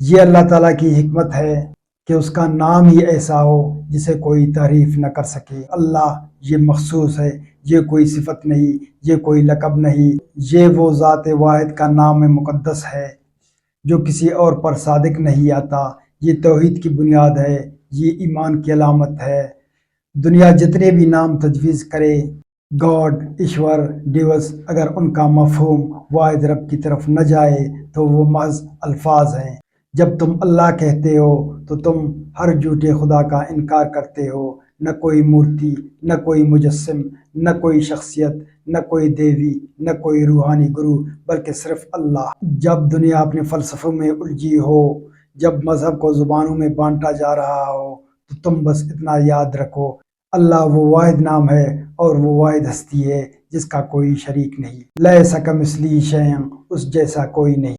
یہ اللہ تعالیٰ کی حکمت ہے کہ اس کا نام ہی ایسا ہو جسے کوئی تعریف نہ کر سکے۔ اللہ یہ مخصوص ہے، یہ کوئی صفت نہیں، یہ کوئی لقب نہیں، یہ وہ ذات واحد کا نام مقدس ہے جو کسی اور پر صادق نہیں آتا۔ یہ توحید کی بنیاد ہے، یہ ایمان کی علامت ہے۔ دنیا جتنے بھی نام تجویز کرے، گاڈ، ایشور، ڈیوس، اگر ان کا مفہوم واحد رب کی طرف نہ جائے تو وہ محض الفاظ ہیں۔ جب تم اللہ کہتے ہو تو تم ہر جھوٹے خدا کا انکار کرتے ہو۔ نہ کوئی مورتی، نہ کوئی مجسم، نہ کوئی شخصیت، نہ کوئی دیوی، نہ کوئی روحانی گرو، بلکہ صرف اللہ۔ جب دنیا اپنے فلسفوں میں الجھی ہو، جب مذہب کو زبانوں میں بانٹا جا رہا ہو، تو تم بس اتنا یاد رکھو، اللہ وہ واحد نام ہے اور وہ واحد ہستی ہے جس کا کوئی شریک نہیں۔ لیس کمثلہ شیء، اس جیسا کوئی نہیں۔